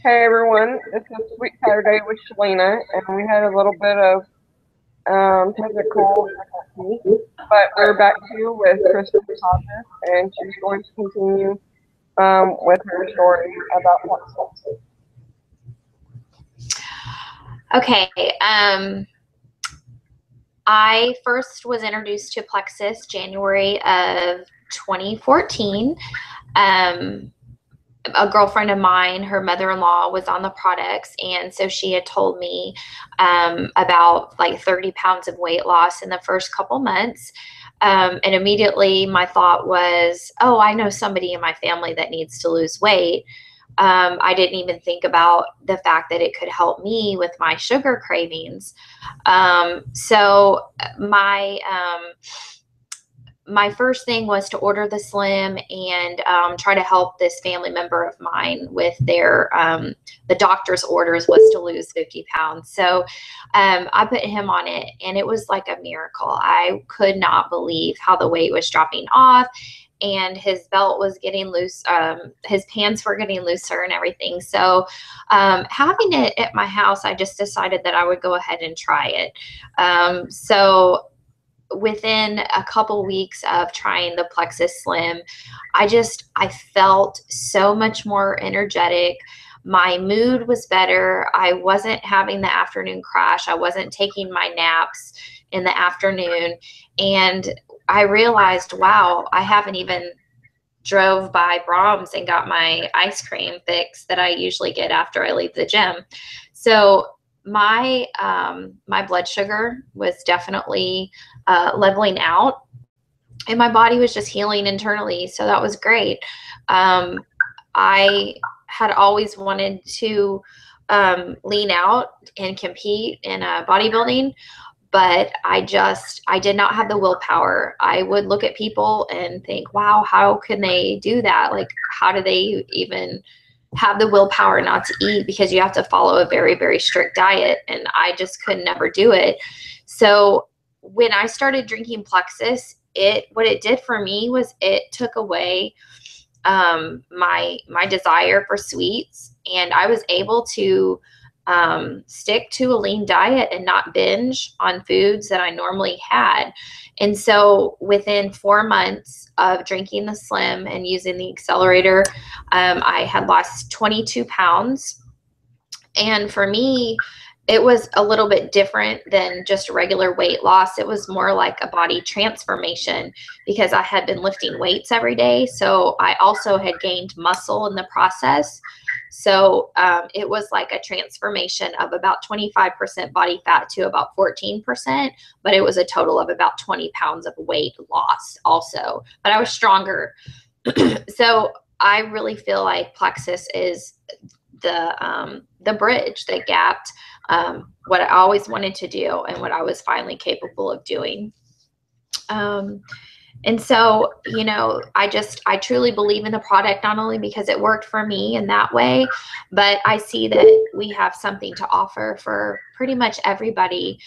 Hey everyone, this is Sweet Saturday with Shalena, and we had a little bit of technical difficulty, but we're back here with Kristin Hodges, and she's going to continue with her story about Plexus. Okay. I first was introduced to Plexus January of 2014. A girlfriend of mine, her mother-in-law, was on the products, and so she had told me about like 30 pounds of weight loss in the first couple months. And immediately my thought was, oh, I know somebody in my family that needs to lose weight. I didn't even think about the fact that it could help me with my sugar cravings. So my first thing was to order the Slim and try to help this family member of mine with their the doctor's orders was to lose 50 pounds. So I put him on it, and it was like a miracle. I could not believe how the weight was dropping off, and his belt was getting loose. His pants were getting looser and everything. So having it at my house, I just decided that I would go ahead and try it. So within a couple weeks of trying the Plexus Slim, I felt so much more energetic. My mood was better. I wasn't having the afternoon crash. I wasn't taking my naps in the afternoon. And I realized, wow, I haven't even drove by Brahms and got my ice cream fix that I usually get after I leave the gym. So my blood sugar was definitely leveling out, and my body was just healing internally. So that was great. I had always wanted to lean out and compete in bodybuilding, but I did not have the willpower. I would look at people and think, wow, how can they do that? Like, how do they even have the willpower not to eat? Because you have to follow a very, very strict diet, and I just could never do it. So when I started drinking Plexus, what it did for me was it took away my desire for sweets, and I was able to stick to a lean diet and not binge on foods that I normally had. And so within 4 months of drinking the Slim and using the accelerator, I had lost 22 pounds. And for me, it was a little bit different than just regular weight loss. It was more like a body transformation because I had been lifting weights every day. So I also had gained muscle in the process. So it was like a transformation of about 25% body fat to about 14%, but it was a total of about 20 pounds of weight loss also. But I was stronger. So I really feel like Plexus is the bridge that gapped what I always wanted to do and what I was finally capable of doing. And so, you know, I truly believe in the product, not only because it worked for me in that way, but I see that we have something to offer for pretty much everybody,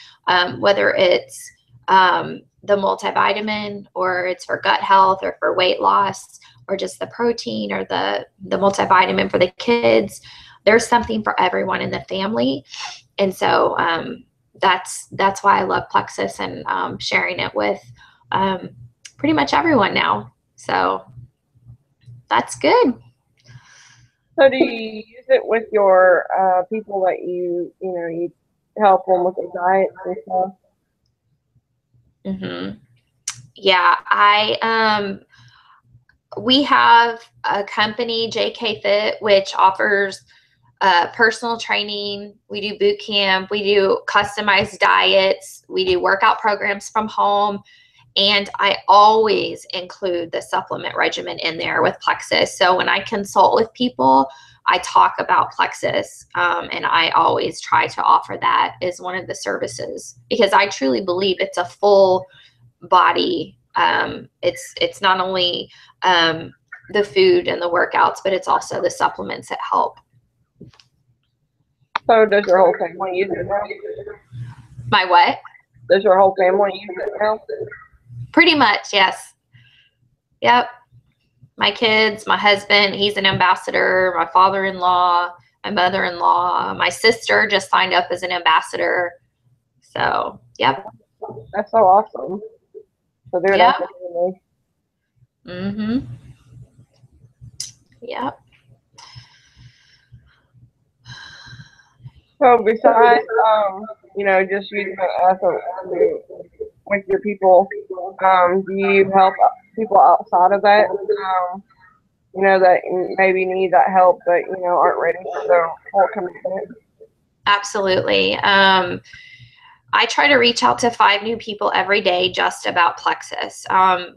whether it's the multivitamin, or it's for gut health, or for weight loss, or just the protein, or the multivitamin for the kids. There's something for everyone in the family. And so that's why I love Plexus and sharing it with pretty much everyone now. So that's good. So do you use it with your people that you help them with their diets and stuff? Mm-hmm. Yeah, we have a company, JK Fit, which offers personal training. We do boot camp. We do customized diets. We do workout programs from home. And I always include the supplement regimen in there with Plexus. So when I consult with people, I talk about Plexus, and I always try to offer that as one of the services, because I truly believe it's a full body. It's not only the food and the workouts, but it's also the supplements that help. So does your whole family use it now? My what? Does your whole family use it now? Pretty much, yes. Yep. My kids, my husband, he's an ambassador, my father-in-law, my mother-in-law, my sister just signed up as an ambassador. So, yep. That's so awesome. So they're Yep. definitely. Mm-hmm. Yep. So besides, just using it as with your people, do you help people outside of that? That maybe need that help, but aren't ready for the full commitment. Absolutely. I try to reach out to 5 new people every day just about plexus,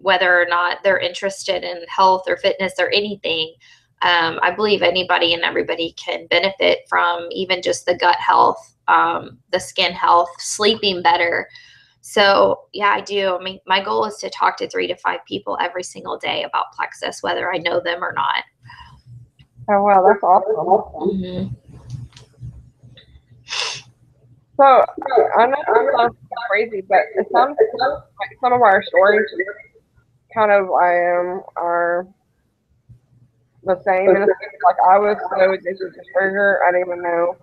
whether or not they're interested in health or fitness or anything. I believe anybody and everybody can benefit from even just the gut health, the skin health, sleeping better. So yeah, I do. I mean, my goal is to talk to 3 to 5 people every single day about plexus, whether I know them or not. Oh, wow, that's awesome. Mm-hmm. So I know it sounds crazy, but it sounds like some of our stories kind of are the same in a sense. Like I was so addicted to sugar, I didn't even know.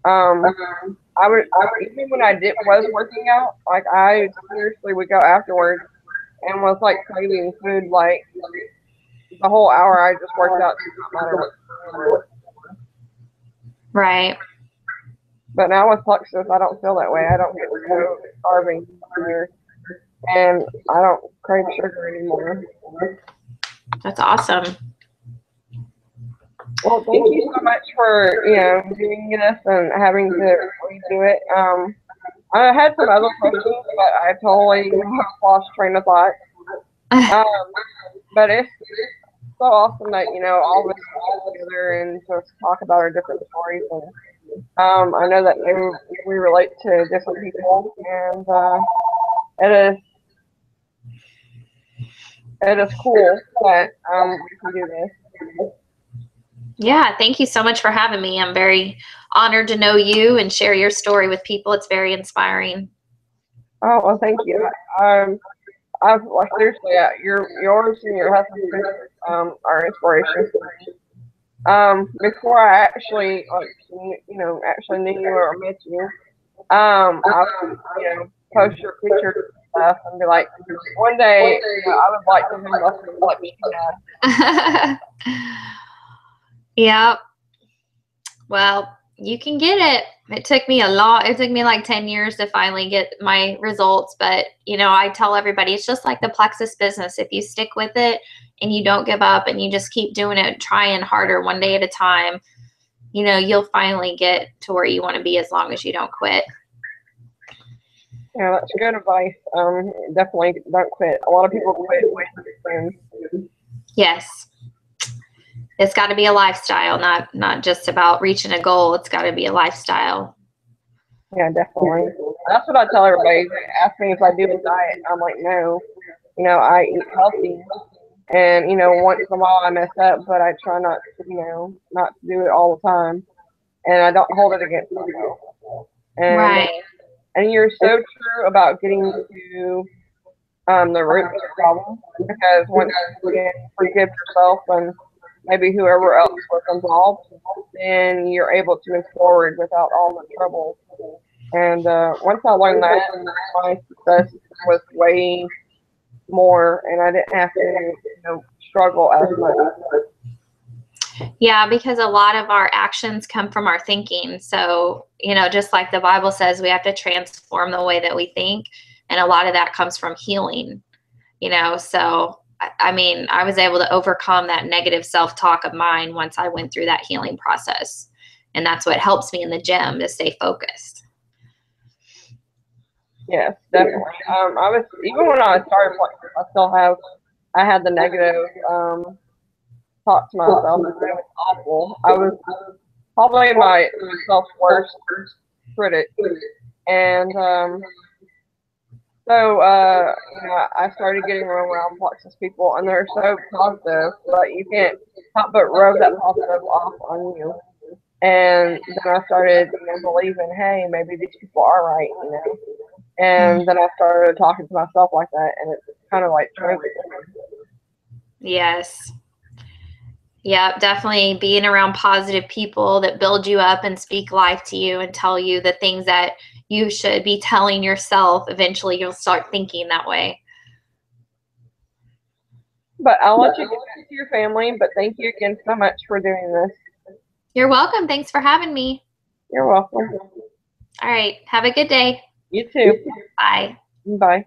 I would even when I was working out, like I seriously would go afterwards and was like craving food like the whole hour I just worked out, no matter what. Right. But now with plexus, I don't feel that way. I don't get so starving here, and I don't crave sugar anymore. That's awesome. Well, thank you so much for doing this and having to redo it. I had some other questions, but I totally lost train of thought. But it's so awesome that all of us get together and just talk about our different stories. And I know that we relate to different people, and it is cool that we can do this. Yeah, thank you so much for having me. I'm very honored to know you and share your story with people. It's very inspiring. Oh, well, thank you. I've like seriously, yours and your husband's are inspirations. Before I actually actually knew you or met you, I would post your pictures and stuff and be like, one day I would like to have muscles like you had. Yeah. Well, you can get it. It took me like 10 years to finally get my results. But, I tell everybody, it's just like the plexus business. If you stick with it and you don't give up and you just keep doing it, trying harder one day at a time, you'll finally get to where you want to be as long as you don't quit. Yeah, that's good advice. Definitely don't quit. A lot of people quit way too soon. Yes. It's got to be a lifestyle, not just about reaching a goal. It's got to be a lifestyle. Yeah, definitely. That's what I tell everybody. They ask me if I do a diet. I'm like, no. I eat healthy, and once in a while I mess up, but I try not to do it all the time, and I don't hold it against myself. Right. And you're so true about getting to the root of the problem, because once you can forgive yourself and maybe whoever else was involved, then you're able to move forward without all the trouble. And once I learned that, my success was way more, and I didn't have to struggle as much. Yeah, because a lot of our actions come from our thinking. So, just like the Bible says, we have to transform the way that we think. And a lot of that comes from healing, So, I mean, I was able to overcome that negative self-talk of mine once I went through that healing process. And that's what helps me in the gym to stay focused. Yes, definitely. I was, even when I started playing, I had the negative talk to myself, and it was awful. I was probably my self-worst critic, and so I started getting around plexus people, and they're so positive, but you can't help but rub that positive off on you. And then I started believing, hey, maybe these people are right, And then I started talking to myself like that, and it's kind of like trophy. Yes. Yeah, definitely being around positive people that build you up and speak life to you and tell you the things that you should be telling yourself. Eventually, you'll start thinking that way. But I'll let you get back to your family. But thank you again so much for doing this. You're welcome. Thanks for having me. You're welcome. All right. Have a good day. You too. Bye. Bye.